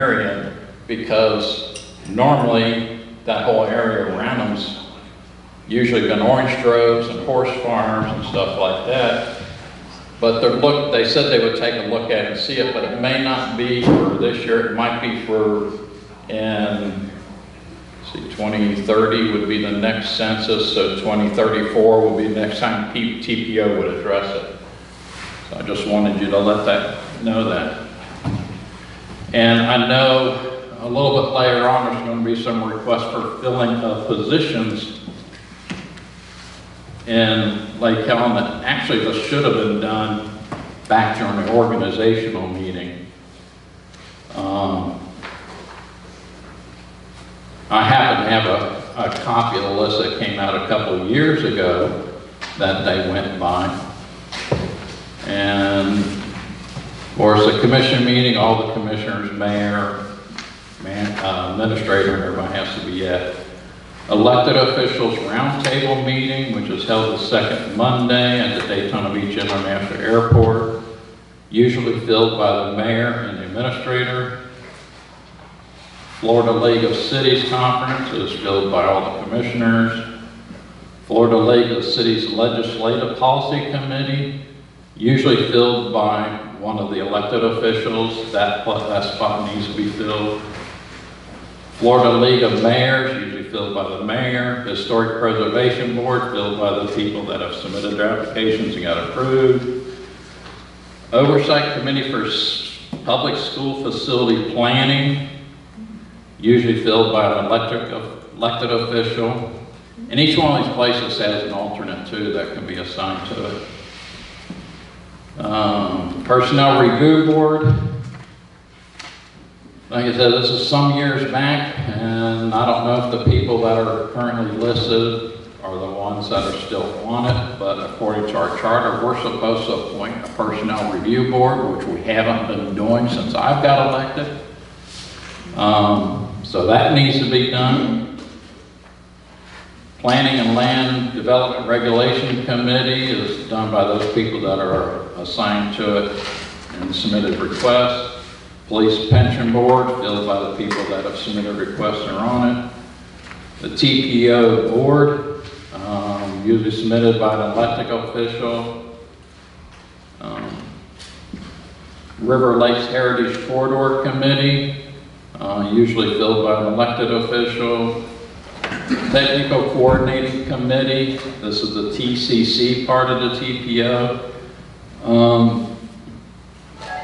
area, because normally that whole area around them's usually been orange groves and horse farms and stuff like that. But they said they would take a look at it and see it, but it may not be for this year. It might be for, in, see, 2030 would be the next census, so 2034 will be the next time TPO would address it. So I just wanted you to know that. And I know a little bit later on there's going to be some requests for filling of positions in Lake Helen that actually this should have been done back during the organizational meeting. I happen to have a copy of the list that came out a couple of years ago that they went by. And of course, the commission meeting, all the commissioners, mayor, administrator, and everybody has to be at. Elected officials roundtable meeting, which is held the second Monday at the Daytona Beach International Airport, usually filled by the mayor and the administrator. Florida League of Cities Conference is filled by all the commissioners. Florida League of Cities Legislative Policy Committee, usually filled by one of the elected officials. That spot needs to be filled. Florida League of Mayors, usually filled by the mayor. Historic Preservation Board, filled by the people that have submitted their applications and got approved. Oversight Committee for Public School Facility Planning, usually filled by an elected official. And each one of these places has an alternate too that can be assigned to it. Personnel Review Board. Like I said, this is some years back, and I don't know if the people that are currently listed are the ones that are still on it, but according to our charter, we're supposed to appoint a Personnel Review Board, which we haven't been doing since I've got elected. So that needs to be done. Planning and Land Development Regulation Committee is done by those people that are assigned to it and submitted requests. Police Pension Board, filled by the people that have submitted requests and are on it. The TPO Board, usually submitted by an elected official. River Lakes Heritage Corridor Committee, usually filled by an elected official. Technical Coordinating Committee, this is the TCC part of the TPO.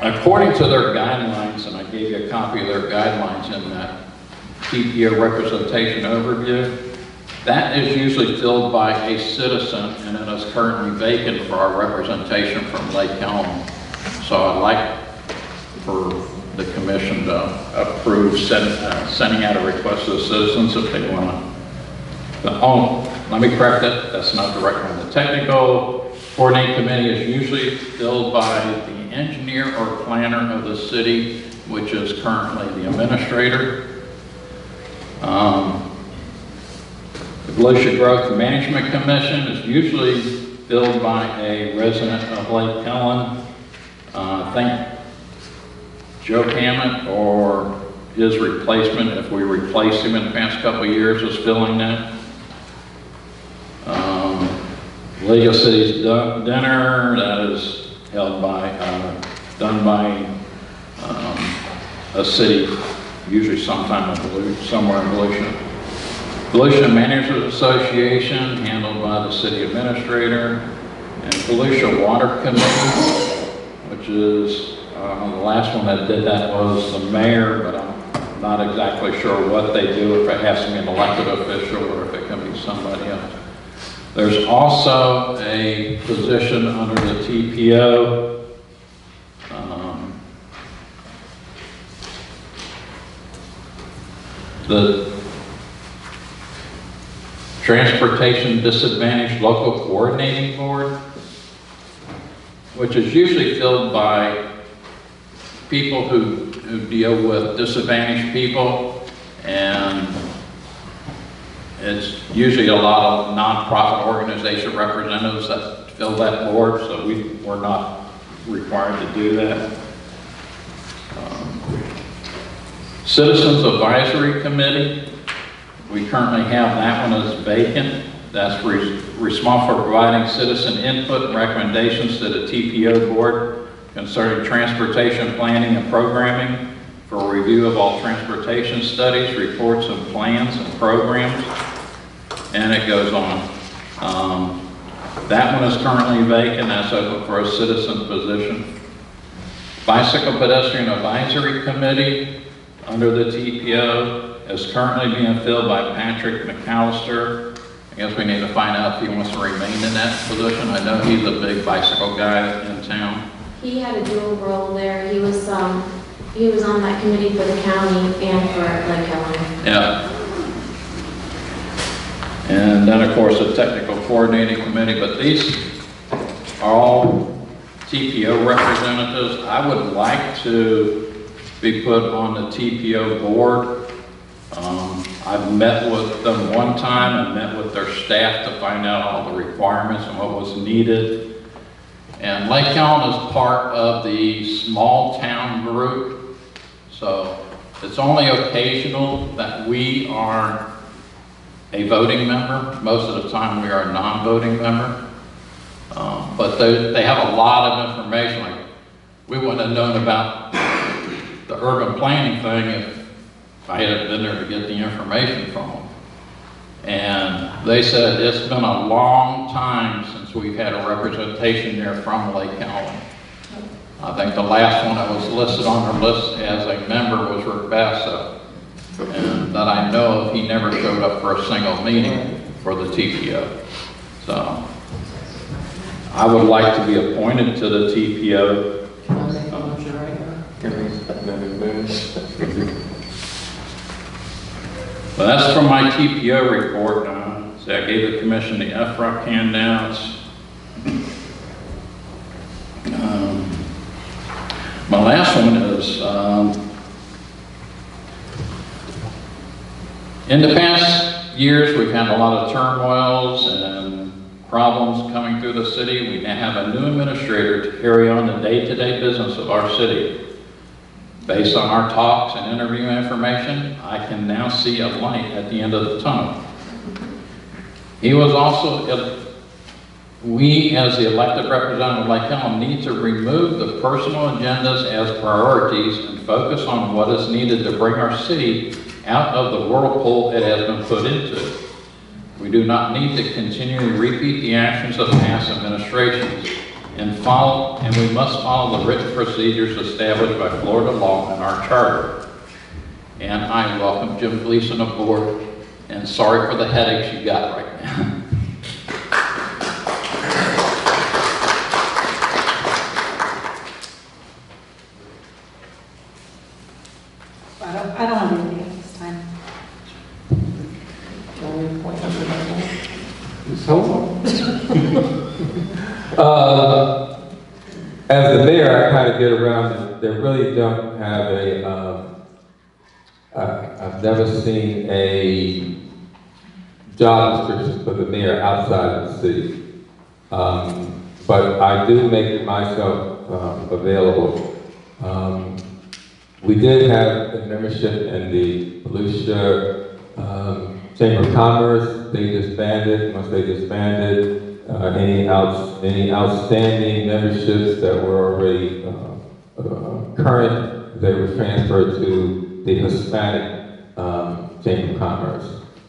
According to their guidelines, and I gave you a copy of their guidelines in that TPO representation overview, that is usually filled by a citizen, and it is currently vacant for our representation from Lake Helen. So I'd like for the commission to approve sending out a request to the citizens if they want to. Let me correct that, that's not the right one. The Technical Coordinating Committee is usually filled by the engineer or planner of the city, which is currently the administrator. The Volusia Growth Management Commission is usually filled by a resident of Lake Helen. I think Joe Hammond or his replacement, if we replace him in the past couple of years, is filling that. League of Cities Dinner, that is held by, done by a city, usually sometime in somewhere in Volusia. Volusia Managers Association, handled by the city administrator. And Volusia Water Committee, which is, the last one that did that was the mayor, but I'm not exactly sure what they do, if it has to be an elected official or if it can be somebody else. There's also a position under the TPO, the Transportation Disadvantaged Local Coordinating Board, which is usually filled by people who deal with disadvantaged people, and it's usually a lot of nonprofit organization representatives that fill that board, so we're not required to do that. Citizens Advisory Committee, we currently have that one as vacant. That's responsible for providing citizen input and recommendations to the TPO board concerning transportation planning and programming for review of all transportation studies, reports, and plans and programs. And it goes on. That one is currently vacant. That's open for a citizen position. Bicycle Pedestrian Advisory Committee under the TPO is currently being filled by Patrick McAllister. I guess we need to find out if he wants to remain in that position. I know he's a big bicycle guy in town. He had a dual role there. He was on that committee for the county and for Lake Helen. Yeah. And then, of course, the Technical Coordinating Committee, but these are all TPO representatives. I would like to be put on the TPO board. I've met with them one time and met with their staff to find out all the requirements and what was needed. And Lake Helen is part of the small town group, so it's only occasional that we are a voting member. Most of the time we are a non-voting member. But they have a lot of information. Like, we wouldn't have known about the urban planning thing if I hadn't been there to get the information from them. And they said it's been a long time since we've had a representation there from Lake Helen. I think the last one that was listed on their list as a member was Rick Basso. And that I know of, he never showed up for a single meeting for the TPO. So I would like to be appointed to the TPO. Well, that's from my TPO report. So I gave the commission the FROC handouts. My last one is, in the past years, we've had a lot of turmoils and problems coming through the city. We now have a new administrator to carry on the day-to-day business of our city. Based on our talks and interview information, I can now see a light at the end of the tunnel. He was also, we as the elected representative of Lake Helen need to remove the personal agendas as priorities and focus on what is needed to bring our city out of the whirlpool it has been put into. We do not need to continually repeat the actions of past administrations and we must follow the written procedures established by Florida law and our charter. And I welcome Jim Gleason aboard, and sorry for the headaches you got right now. I don't have anything at this time. As the mayor, I kind of get around and they really don't have I've never seen a job description for the mayor outside of the city. But I do make myself available. We did have a membership in the Volusia Chamber of Commerce. They disbanded. Once they disbanded, any outstanding memberships that were already current, they were transferred to the Hispanic Chamber of Commerce.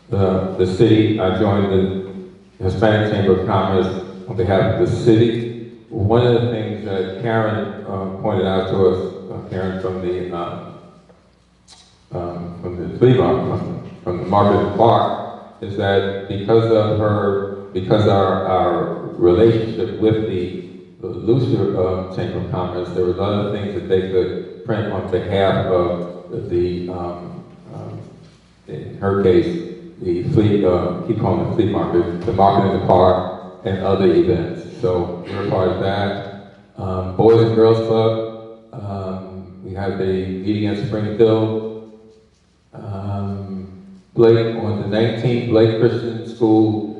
The city, I joined the Hispanic Chamber of Commerce on behalf of the city. One of the things that Karen pointed out to us, Karen from the flea market, from the market park, is that because our relationship with the Volusia Chamber of Commerce, there was other things that they could print on behalf of the, in her case, the flea, keep calling it flea market, the market in the park, and other events. So we're part of that. Boys and Girls Club, we had the meeting in Springfield. Blake, on the 19th, Blake Christian School,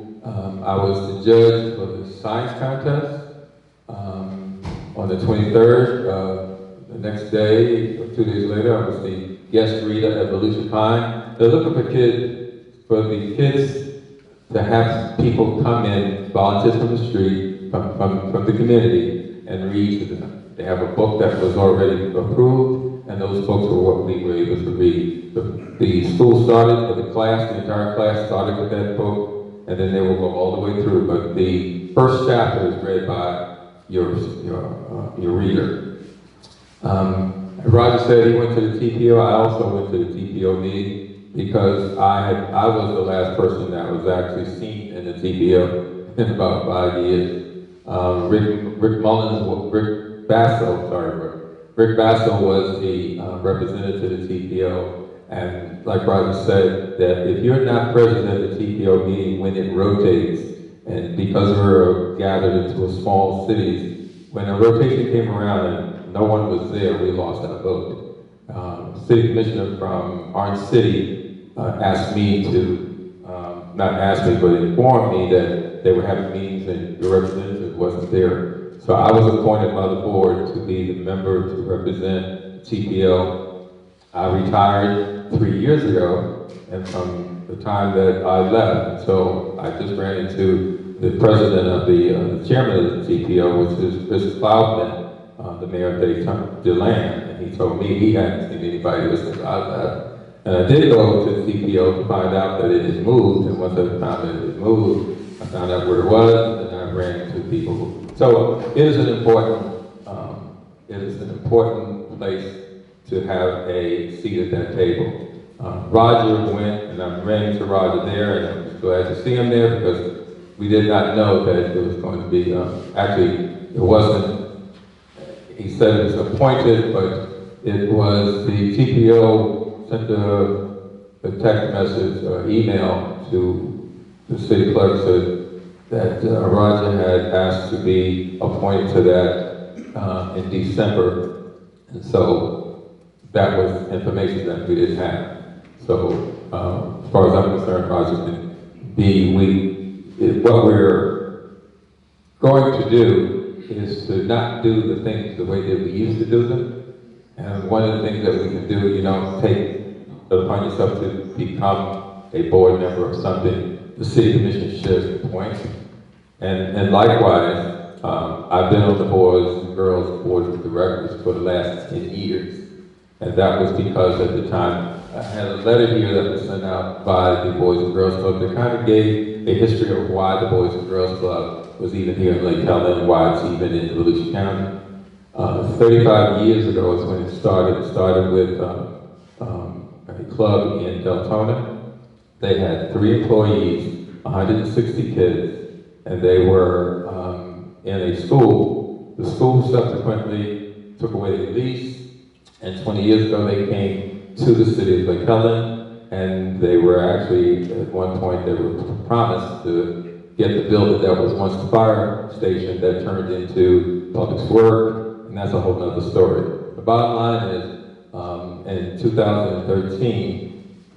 I was the judge for the science contest. On the 23rd, the next day, or 2 days later, I was the guest reader at Volusia Pine. They're looking for the kids to have people come in, volunteers from the street, from the community, and read to them. They have a book that was already approved, and those books were what we were able to read. The school started, or the entire class started with that book, and then they will go all the way through. But the first chapter is read by your reader. Roger said he went to the TPO. I also went to the TPO meeting because I was the last person that was actually seen in the TPO in about 5 years. Rick Basso was the representative to the TPO, and like Roger said, that if you're not present at the TPO meeting when it rotates, and because we're gathered into a small cities, when a rotation came around and no one was there, we lost our vote. City Commissioner from Orange City asked me to, not ask me, but inform me that they were having meetings and the representative wasn't there. So I was appointed by the board to be the member to represent TPO. I retired 3 years ago, and from the time that I left, so I just ran into the president of the chairman of the TPO, which is Chris Cloudman, the mayor of DeLand, and he told me he hadn't seen anybody since I left. And I did go to the TPO to find out that it had moved, and once I found that it had moved, I found out where it was, and I ran into people. So it is an important place to have a seat at that table. Roger went, and I ran into Roger there, and I was glad to see him there because we did not know that it was going to be, actually, it wasn't, he said it was appointed, but it was the TPO sent a text message or email to the city clerk that Roger had asked to be appointed to that in December. And so that was information that we didn't have. So as far as I'm concerned, Roger can be, what we're going to do is to not do the things the way that we used to do them. And one of the things that we can do, you don't take it upon yourself to become a board member of something the city commission should appoint. And likewise, I've been on the boys and girls boards of directors for the last 10 years. And that was because at the time, I had a letter here that was sent out by the Boys and Girls Club that kind of gave a history of why the Boys and Girls Club was even here in Lake Helen, why it's even in Volusia County. 35 years ago is when it started. It started with a club in Deltona. They had 3 employees, 160 kids, and they were in a school. The school subsequently took away the lease, and 20 years ago they came to the city of Lake Helen, and they were actually, at one point, they were promised to get the building that was once the fire station that turned into public work, and that's a whole nother story. The bottom line is, in 2013,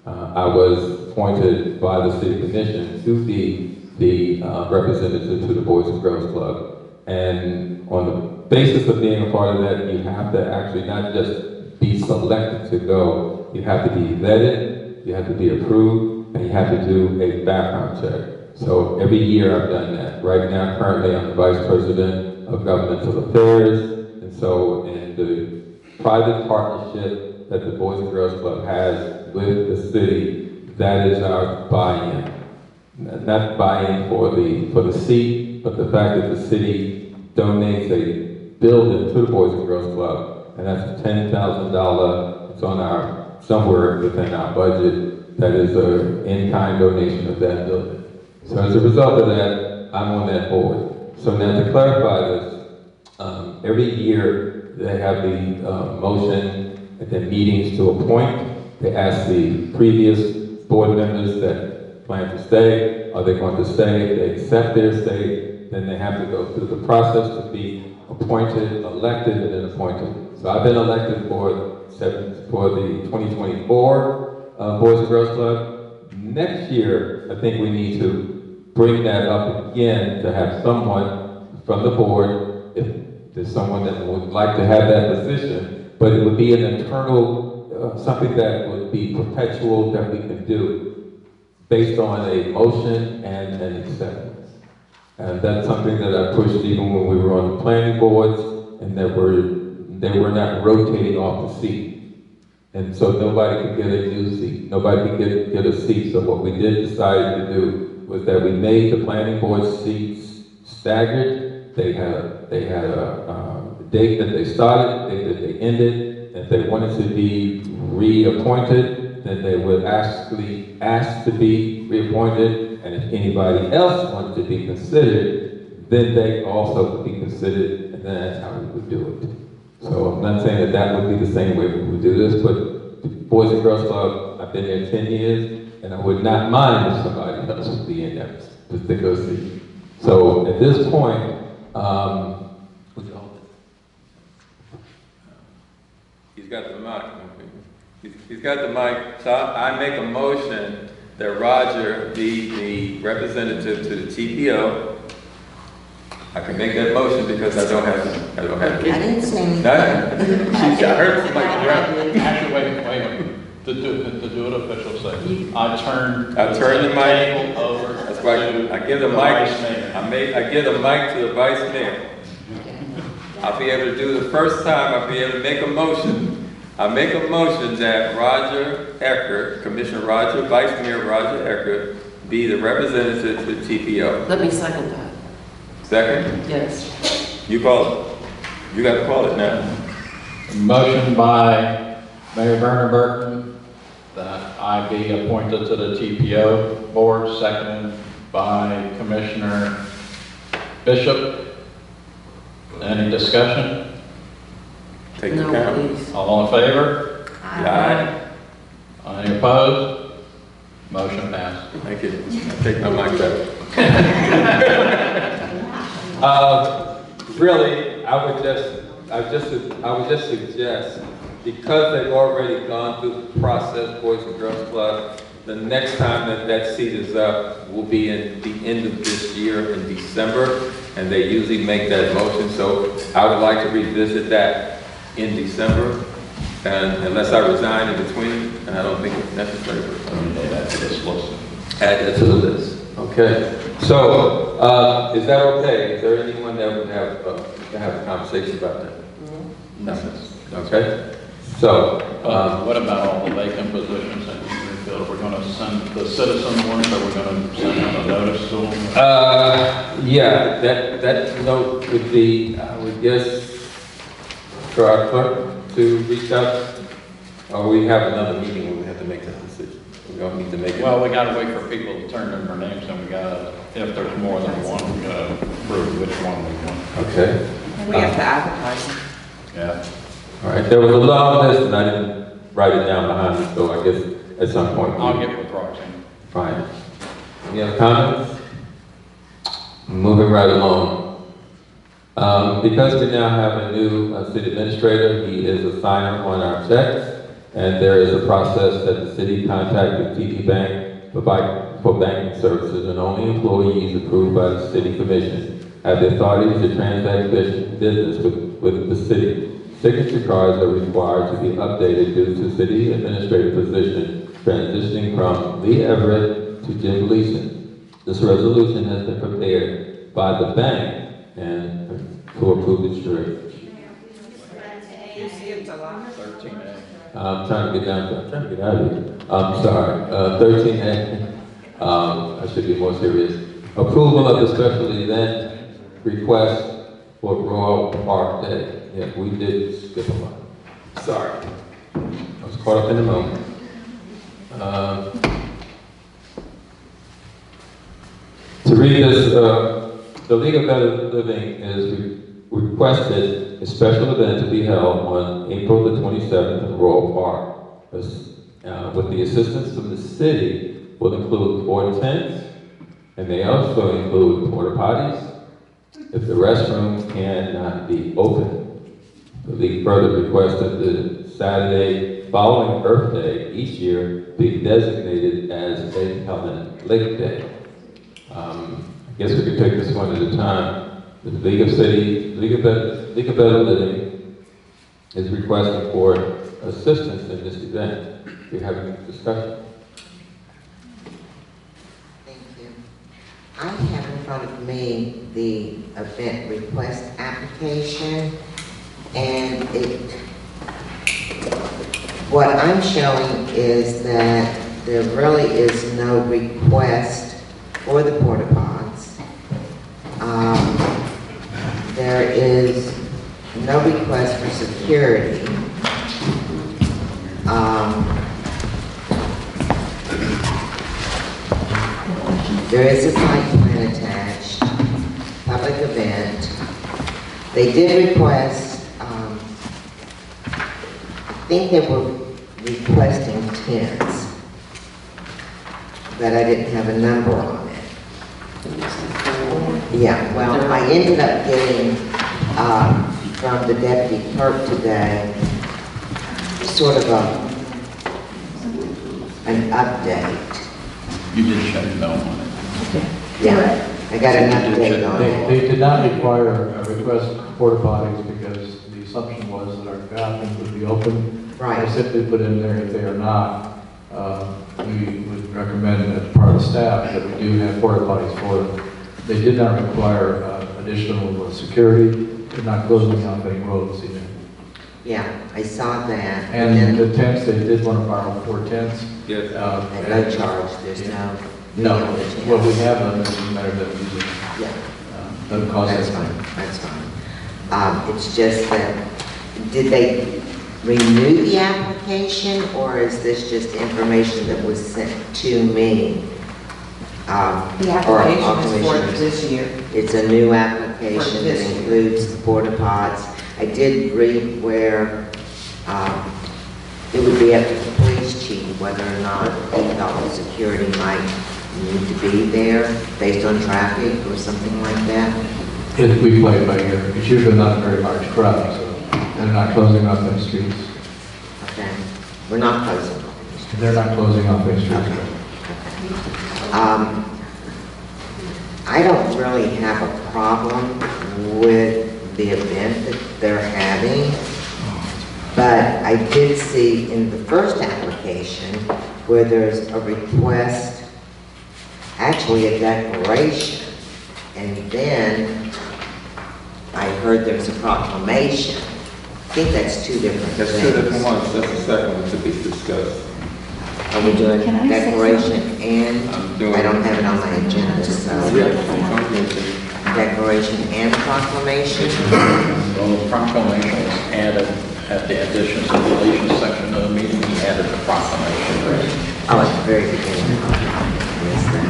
I was appointed by the city commission to be the representative to the Boys and Girls Club. And on the basis of being a part of that, you have to actually not just be selected to go, you have to be vetted, you have to be approved, and you have to do a background check. So every year I've done that. Right now, currently, I'm the Vice President of Governmental Affairs, and so in the private partnership that the Boys and Girls Club has with the city, that is our buy-in. Not buy-in for the seat, but the fact that the city donates a building to the Boys and Girls Club, and that's a $10,000. It's on somewhere within our budget. That is an in-kind donation of that building. So as a result of that, I'm on that board. So now to clarify this, every year they have the motion at their meetings to appoint. They ask the previous board members that plan to stay, are they going to stay? If they accept their stay, then they have to go through the process to be appointed, elected, and then appointed. So I've been elected for the 2024 Boys and Girls Club. Next year, I think we need to bring that up again to have someone from the board, if there's someone that would like to have that position, but it would be an internal something that would be perpetual that we can do based on a motion and an acceptance. And that's something that I pushed even when we were on the planning boards, and they were not rotating off the seat. And so nobody could get a new seat. Nobody could get a seat. So what we did decide to do was that we made the planning board seats staggered. They had a date that they started, date that they ended. If they wanted to be reappointed, then they would actually ask to be reappointed. And if anybody else wanted to be considered, then they also would be considered, and then that's how we would do it. So I'm not saying that would be the same way we would do this, but the Boys and Girls Club, I've been there 10 years, and I would not mind if somebody else would be in that particular seat. So at this point, he's got the mic. He's got the mic. So I make a motion that Roger be the representative to the TPO. I can make that motion because I don't have I didn't say anything. I heard somebody. Actually, wait. To do it official, say, I turn the mic table over. That's right. I give the mic. Vice Mayor. I give the mic to the vice mayor. I'll be able to do the first time. I'll be able to make a motion. I make a motion that Roger Eckert, Commissioner Roger, Vice Mayor Roger Eckert, be the representative to the TPO. Let me second that. Second? Yes. You call it. You got to call it now. Motion by Mayor Werner Burton that I be appointed to the TPO board, seconded by Commissioner Bishop. Any discussion? Take the No, count. please. All in favor? Aye. Any opposed? Motion passed. Thank you. Take my mic back. Really, I would just suggest, because they've already gone through the process, Boys and Girls Club, the next time that seat is up will be in the end of this year in December, and they usually make that motion, so I would like to revisit that in December, and unless I resign in between, and I don't think it's necessary. Add to this list. Add that to the list. Okay. So, is that okay? Is there anyone that would have a conversation about that? No. Okay. So, What about all the vacant positions that you filled? We're going to send the citizen ones, or we're going to send out a notice to them? yeah, that note would be, I would guess, for our clerk to reach out, or we have another meeting when we have to make that decision. We don't need to make it. Well, we got to wait for people to turn in their names, and we got to, if there's more than one, we got to prove which one we want. Okay. We have to advertise. Yeah. All right. There was a long list, and I didn't write it down behind me, so I guess at some point. I'll get with Roxanne. Fine. Any other comments? Moving right along. Because we now have a new city administrator, he is a signer on our checks, and there is a process that the city contacted TD Bank for banking services, and only employees approved by the city commission have the authority to transact business with the city. Signature cards are required to be updated due to city administrative position transitioning from Lee Everett to Jim Gleason. This resolution has been prepared by the bank and to approve its trade. 13A. I'm trying to get out of here. I'm sorry. 13A. I should be more serious. Approval of the special event request for Royal Park Day. Yeah, we did skip a lot. Sorry. I was caught up in the moment. To read this, the League of Better Living is requested a special event to be held on April the 27th in Royal Park. With the assistance of the city, will include 4 tents, and they also include porta potties if the restrooms cannot be open. The league further requested the Saturday following Earth Day each year be designated as a Helen Lake Day. I guess we could take this one at a time. The League of Better Living is requesting for assistance in this event. Do you have any discussion? Thank you. I have in front of me the event request application, and what I'm showing is that there really is no request for the porta pots. There is no request for security. There is a site plan attached, public event. They did request, I think they were requesting tents, but I didn't have a number on it. Yeah, well, I ended up getting, from the deputy clerk today, sort of an update. You did shut it down on it. Yeah, I got an update on it. They did not require a request for porta potties because the assumption was that our bathrooms would be open. Right. I simply put in there, if they are not, we would recommend as part of the staff that we do have porta potties for them. They did not require additional security. They're not closing off any roads either. Yeah, I saw that. And the tents, they did want to borrow 4 tents. Yes. At no charge, there's no. No, well, we have them, it's a matter of using. Yeah, Doesn't cost that's us fine, money. that's fine. It's just that, did they renew the application, or is this just information that was sent to me? The application is for this year. It's a new application For that this year. includes the porta pots. I did read where, it would be up to the police chief whether or not he thought the security might need to be there based on traffic or something like that. We play it by ear. It's usually not a very large crowd, so they're not closing off any streets. Okay, we're not closing. They're not closing off any streets. I don't really have a problem with the event that they're having, but I did see in the first application where there's a request, actually a declaration, and then I heard there's a proclamation. I think that's two different That's two different things. ones, that's the second one to be discussed. Are we doing Can I say declaration and, I'm doing- I don't have it on my agenda, so. Declaration and proclamation? Well, the proclamation was added at the additions and deletions section of the meeting. He added the proclamation. Oh, at the very beginning. Yes, that.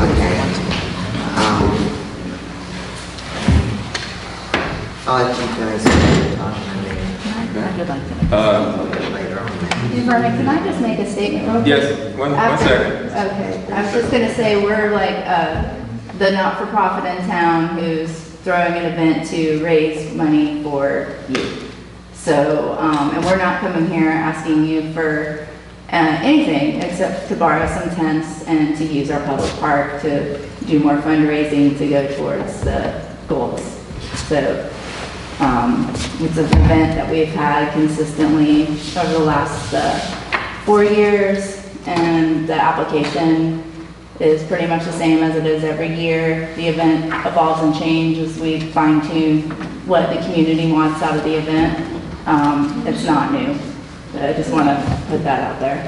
Okay. I'll let you guys talk a minute later on. Vernon, can I just make a statement real quick? Yes, one second. Okay, I was just gonna say, we're like, the not-for-profit in town who's throwing an event to raise money for youth. So, and we're not coming here asking you for, anything except to borrow some tents and to use our public park to do more fundraising to go towards the goals. So, it's an event that we've had consistently over the last 4 years, and the application is pretty much the same as it is every year. The event evolves and changes as we fine tune what the community wants out of the event. It's not new. I just want to put that out there.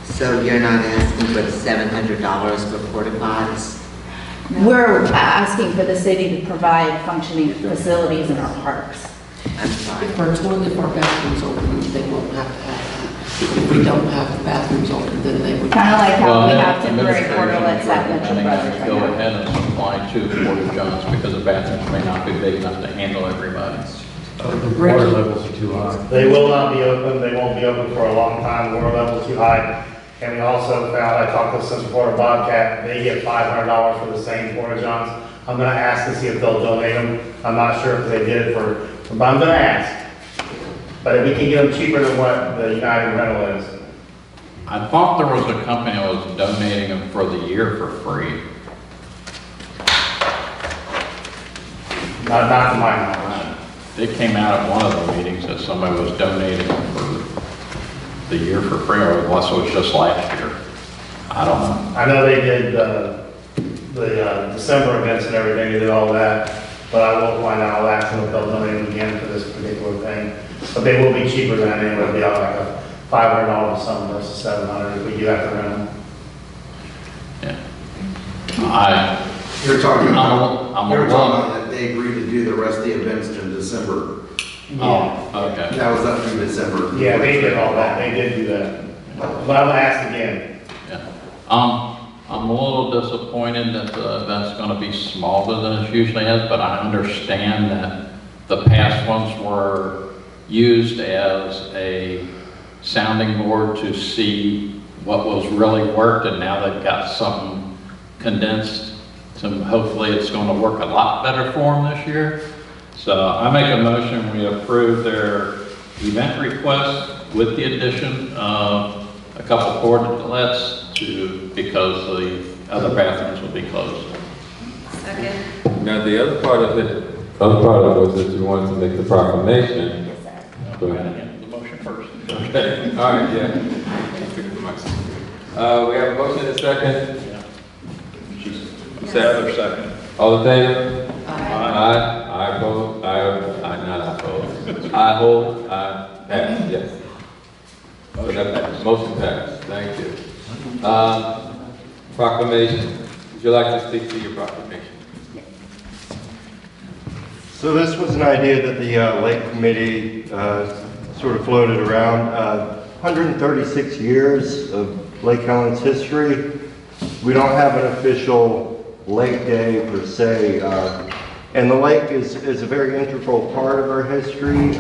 So you're not asking for the $700 for porta pots? We're asking for the city to provide functioning facilities in our parks. I'm sorry. If our bathrooms open, they won't have to have that. If we don't have the bathrooms open, then they would. Kind of like how we Well, have temporary administration portalets at is Metro recommending Brothers that we right go now. ahead and supply 2 porta johns because the bathrooms may not be big enough to handle everybody. The water levels are too high. They will not be open, they won't be open for a long time, water level's too high. And we also found, I talked to Central Florida Bobcat, they get $500 for the same porta johns. I'm gonna ask to see if they'll donate them. I'm not sure if they did it for, but I'm gonna ask. But if we can get them cheaper than what the United rental is. I thought there was a company that was donating them for the year for free. Not to my knowledge. it came out at one of the meetings that somebody was donating for the year for free, or unless it was just last year. I don't know. I know they did the December events and everything, they did all that, but I will find out, I'll ask them if they'll donate again for this particular thing. But they will be cheaper than that anyway, it'll be like a $500 or something versus $700 if we do have to rent them. Yeah. You're talking about, I'm you're a talking about that they agreed to do the rest of the events in December. Oh, okay. That was up through December. Yeah, they did all that, they did do that. But I'm gonna ask again. Yeah. I'm a little disappointed that the event's gonna be smaller than it usually is, but I understand that the past ones were used as a sounding board to see what was really worked, and now they've got something condensed. So hopefully it's gonna work a lot better for them this year. So I make a motion, we approve their event request with the addition of a couple portlets because the other bathrooms will be closed. Second. Now, the other part of it was that you wanted to make the proclamation. Yes, sir. Go ahead. The motion first. Okay, all right, yeah. We have a motion and a second. Heather, second. All in favor? Aye. I oppose. Not oppose. I hold. Pass. Yes. So that motion passed. Thank you. Proclamation. Would you like to speak to your proclamation? So this was an idea that the Lake Committee sort of floated around. 136 years of Lake Helen's history. We don't have an official Lake Day per se, and the lake is a very integral part of our history.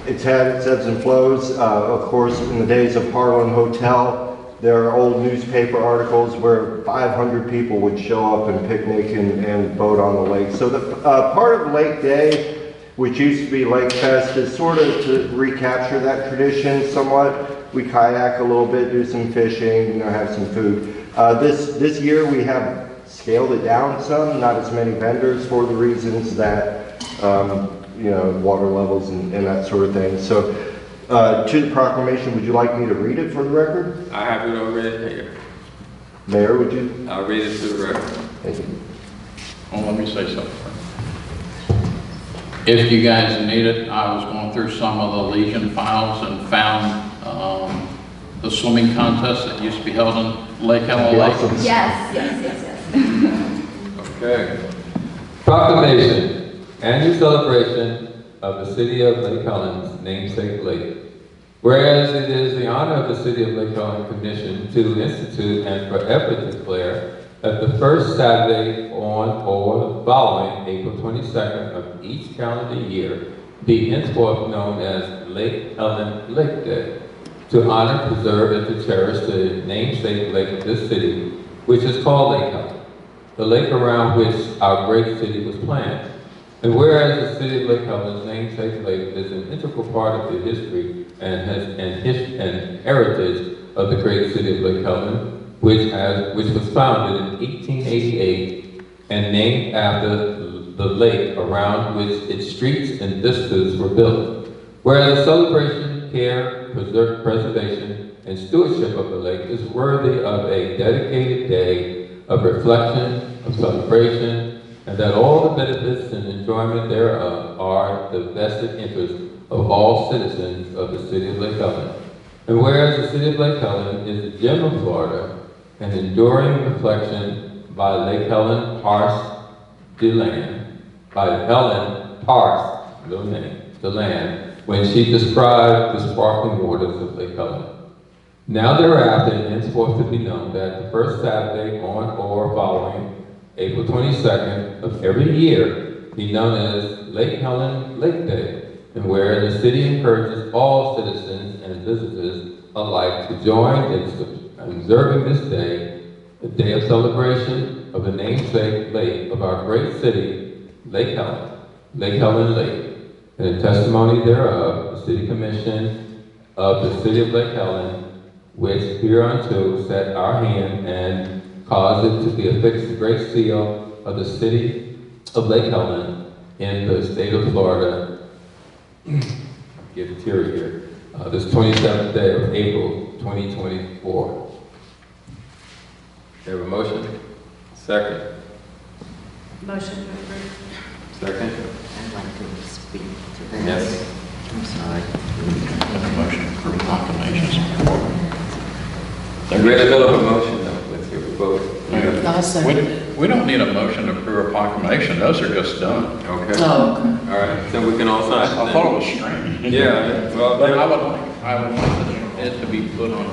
It's had its ebbs and flows. Of course, in the days of Harlan Hotel, there are old newspaper articles where 500 people would show up and picnic and boat on the lake. So the part of Lake Day, which used to be Lake Fest, is sort of to recapture that tradition somewhat. We kayak a little bit, do some fishing, have some food. This year we have scaled it down some, not as many vendors for the reasons that, water levels and that sort of thing. So to the proclamation, would you like me to read it for the record? I have it already here. Mayor, would you? I'll read it to the record. Thank you. Well, let me say something. If you guys need it, I was going through some of the Legion files and found the swimming contest that used to be held in Lake Helen Lake. Awesome. Yes. Okay. Proclamation, annual celebration of the City of Lake Helen's namesake lake. Whereas it is the honor of the City of Lake Helen Commission to institute and forever declare that the first Saturday on or following April 22nd of each calendar year be henceforth known as Lake Helen Lake Day, to honor, preserve, and to cherish the namesake lake of this city, which is called Lake Helen, the lake around which our great city was planned. And whereas the City of Lake Helen's namesake lake is an integral part of the history and heritage of the great city of Lake Helen, which was founded in 1888 and named after the lake around which its streets and vistas were built. Whereas the celebration, care, preservation, and stewardship of the lake is worthy of a dedicated day of reflection, of celebration, and that all the benefits and enjoyment thereof are the vested interest of all citizens of the City of Lake Helen. And whereas the City of Lake Helen is the gem of Florida, an enduring reflection by Lake Helen Parse DeLand, by Helen Parse DeLand, when she described the sparkling waters of Lake Helen. Now thereafter, and henceforth to be known that the first Saturday on or following April 22nd of every year be known as Lake Helen Lake Day, and where the city encourages all citizens and visitors alike to join in observing this day, a day of celebration of the namesake lake of our great city, Lake Helen Lake. And in testimony thereof, the City Commission of the City of Lake Helen, which hereunto set our hand and caused it to be affixed the great seal of the City of Lake Helen, in the state of Florida. Get teary here. This 27th day of April 2024. You have a motion? Second. Motion to approve. Second. I'd like to speak to that. Yes. I'm sorry. Motion for proclamations. We're in the middle of a motion though. Let's hear the vote. I'll second it. We don't need a motion to approve a proclamation, those are just done. Okay. Oh, okay. All right, so we can all sign. I thought it was strange. Yeah, well, But I would like it to be put on a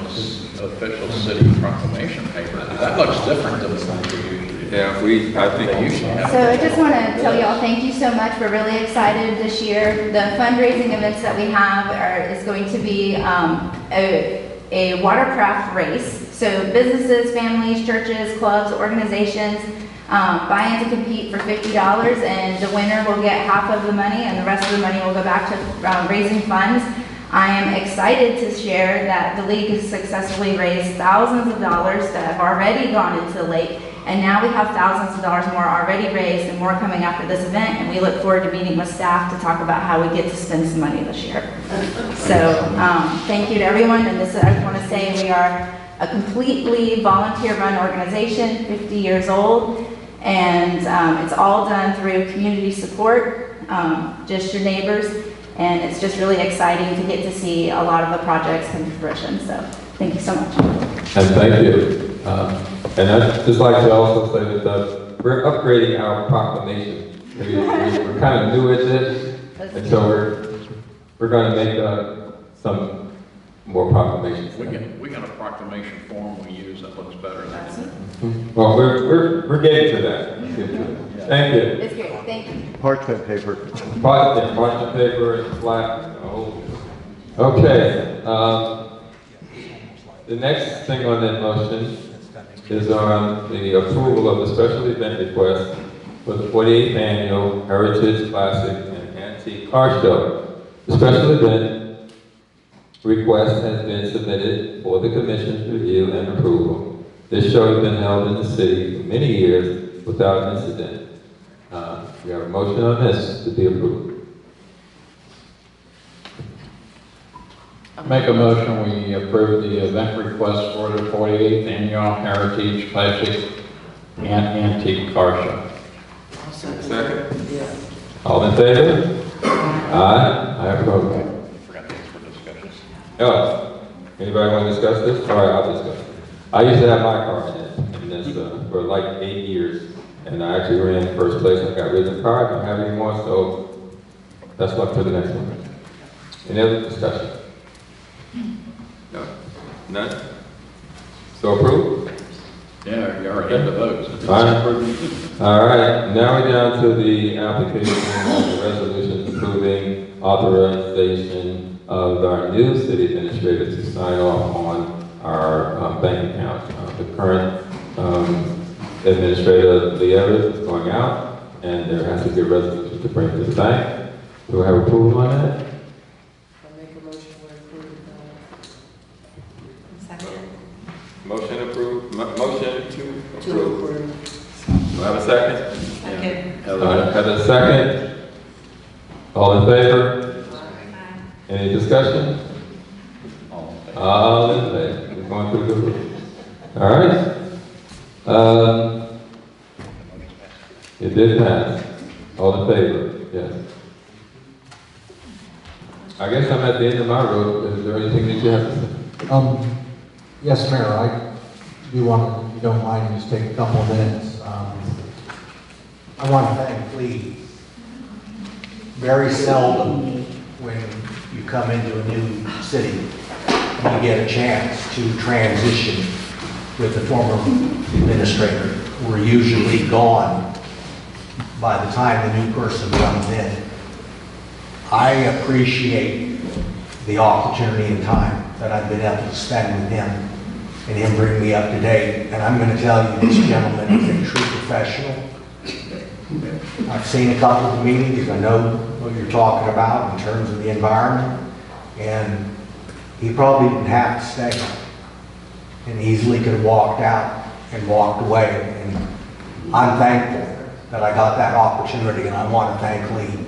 official city proclamation paper. That looks different than the one we usually do. yeah, I think They usually have. So I just want to tell y'all, thank you so much. We're really excited this year. The fundraising events that we have is going to be a watercraft race. So businesses, families, churches, clubs, organizations buy in to compete for $50, and the winner will get half of the money, and the rest of the money will go back to raising funds. I am excited to share that the league has successfully raised thousands of dollars that have already gone into the lake, and now we have thousands of dollars more already raised and more coming after this event, and we look forward to meeting with staff to talk about how we get to spend some money this year. So thank you to everyone, and this, I want to say we are a completely volunteer-run organization, 50 years old, and it's all done through community support, just your neighbors. And it's just really exciting to get to see a lot of the projects come to fruition. So thank you so much. And thank you. And I'd just like to also say that we're upgrading our proclamation. We're kind of new at this, and so we're going to make some more proclamations. We got a proclamation form we use that looks better than that. Well, we're getting to that. Thank you. It's great. Thank you. Parchment paper. Parchment paper and flat. Oh. Okay. The next thing on that motion is on the approval of the special event request for the 48th Annual Heritage Classic and Antique Car Show. The special event request has been submitted for the Commission's review and approval. This show has been held in the city for many years without incident. We have a motion on this to be approved. Make a motion, we approve the event request for the 48th Annual Heritage Classic and Antique Car Show. I'll second. Second. Yeah. All in favor? Aye. I approve. Forgot these for discussion. Anybody want to discuss this? All right, I'll discuss it. I used to have my car in this for like 8 years. And I actually ran first place. I got rid of the car. I don't have it anymore, so that's luck for the next one. Any other discussion? No? None? So approved? Yeah, you already had the votes. All right. Now we're down to the application of the resolution approving authorization of our new city administrator to sign off on our bank account. The current Administrator Lieber is going out, and there has to be a resolution to bring to the bank. Do I have approval on that? I'll make a motion to approve Second. Motion approved. Motion to to approve. approve. Do I have a second? Second. Have a second. All in favor? Any discussion? All in favor. We're going through the roof. All right. It did pass. All in favor? Yes. I guess I'm at the end of my road. Is there anything that you have to say? Yes, Mayor, I do want to, if you don't mind, just take a couple of minutes. I want to thank Lee. Very seldom when you come into a new city, you get a chance to transition with the former administrator. We're usually gone by the time the new person comes in. I appreciate the opportunity and time that I've been able to spend with him and him bring me up to date. And I'm going to tell you, this gentleman is a true professional. I've seen a couple of meetings. I know what you're talking about in terms of the environment. And he probably didn't have to stay and easily could have walked out and walked away. And I'm thankful that I got that opportunity, and I want to thank Lee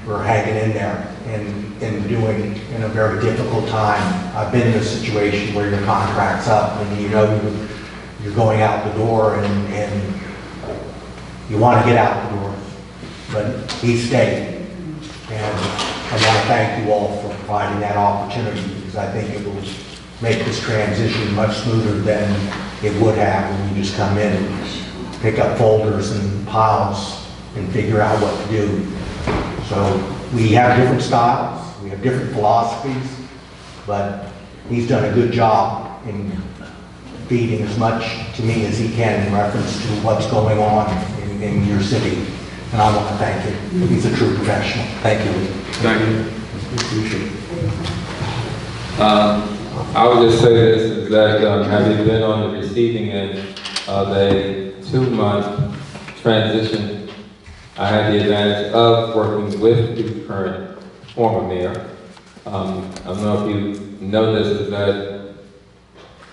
for hanging in there and doing in a very difficult time. I've been in a situation where your contract's up and you know you're going out the door and you want to get out the door, but he stayed. And I want to thank you all for providing that opportunity, because I think it will make this transition much smoother than it would have when you just come in and pick up folders and piles and figure out what to do. So we have different styles, we have different philosophies, but he's done a good job in feeding as much to me as he can in reference to what's going on in your city. And I want to thank him. He's a true professional. Thank you, Lee. Thank you. I would just say this, is that having been on the receiving end of a 2-month transition, I had the advantage of working with the current former mayor. I don't know if you know this, is that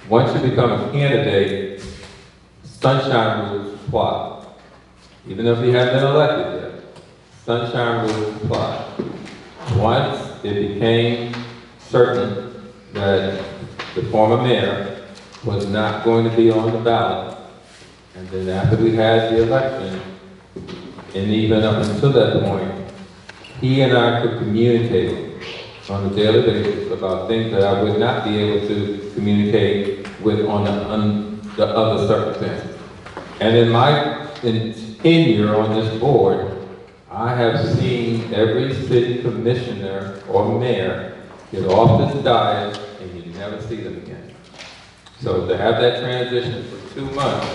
once you become a candidate, sunshine rules apply. Even if you haven't been elected yet, sunshine rules apply. Once it became certain that the former mayor was not going to be on the ballot, and then after we had the election, and even up until that point, he and I could communicate on a daily basis about things that I would not be able to communicate with on the other circumstances. And in my tenure on this board, I have seen every city commissioner or mayor get off this dais and you never see them again. So to have that transition for 2 months,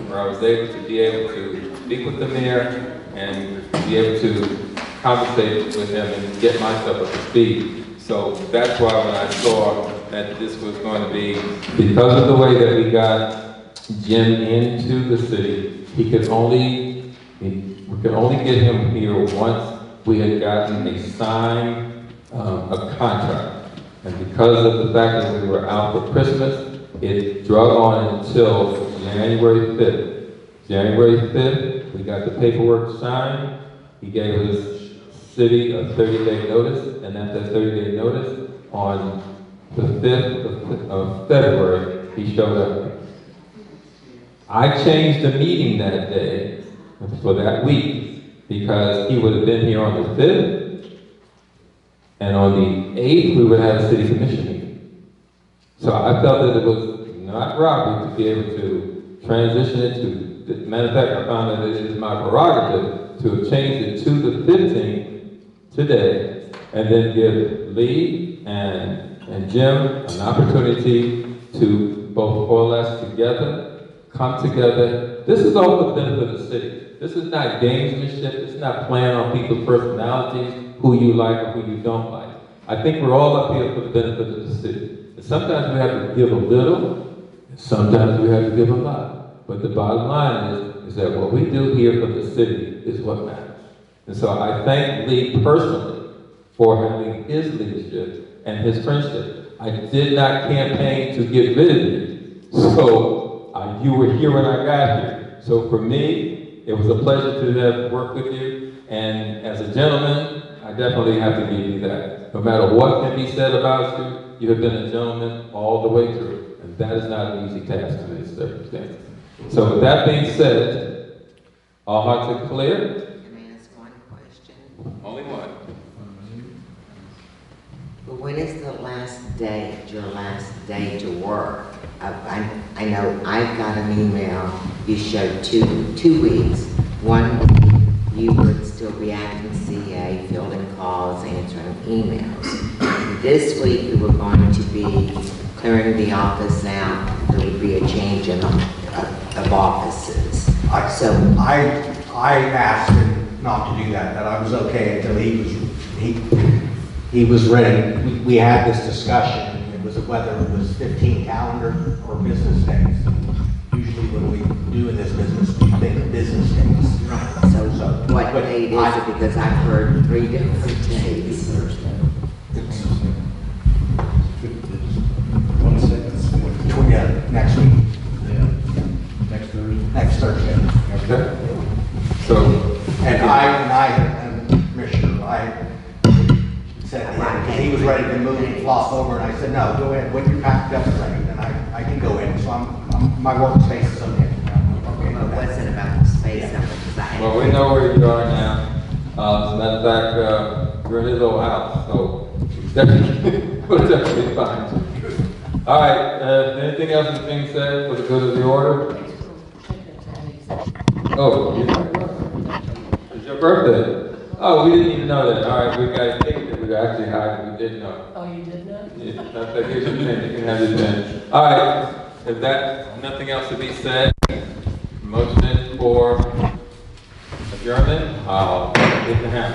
where I was able to speak with the mayor and be able to conversate with him and get myself up to speed. So that's why when I saw that this was going to be, because of the way that we got Jim into the city, we could only get him here once we had gotten a signed a contract. And because of the fact that we were out for Christmas, it drug on until January 5th. January 5th, we got the paperwork signed. He gave his city a 30-day notice, and after that 30-day notice, on the 5th of February, he showed up. I changed the meeting that day for that week because he would have been here on the 5th, and on the 8th, we would have a city commission meeting. So I felt that it was not robbery to be able to transition it to, matter of fact, I found that it is my prerogative to change it to the 15th today, and then give Lee and Jim an opportunity to both coalesce together, come together. This is all for the benefit of the city. This is not gamesmanship. This is not playing on people's personalities, who you like or who you don't like. I think we're all up here for the benefit of the city. And sometimes we have to give a little, and sometimes we have to give a lot. But the bottom line is that what we do here for the city is what matters. And so I thank Lee personally for having his leadership and his friendship. I did not campaign to get rid of you. So you were here when I got here. So for me, it was a pleasure to have worked with you. And as a gentleman, I definitely have to give you that. No matter what can be said about you, you have been a gentleman all the way through. And that is not an easy task in these circumstances. So with that being said, all hearts are clear? Can I ask one question? Only one. But when is the last day, your last day to work? I know I've got an email, you showed two weeks. 1 week, you would still be acting CA, fielding calls, answering emails. This week, you were going to be clearing the office out. There would be a change of offices. I asked him not to do that I was okay until he was ready. We had this discussion. It was whether it was 15 calendar or business days. Usually when we do in this business, we think of business days. Right. So what date is it? Because I've heard 3 different days. Next week. Next Thursday. Next Thursday. Okay. So flop over, and I said, no, go ahead, when you're packed up and ready, then I can go in, so my workspace is okay. Okay, Well, it wasn't about the space of it, 'cause I- Well, we know where you are now. As a matter of fact, you're in his old house, so definitely, we'll definitely find you. All right, anything else that's being said for the good of the order? Oh, it's your birthday. Oh, we didn't even know that. All right, we got a cake that we actually had, we didn't know. Oh, you did not? Yeah, that's like, here's your pen, you can have your pen. All right, if that's nothing else to be said, motion for adjournment, in the house.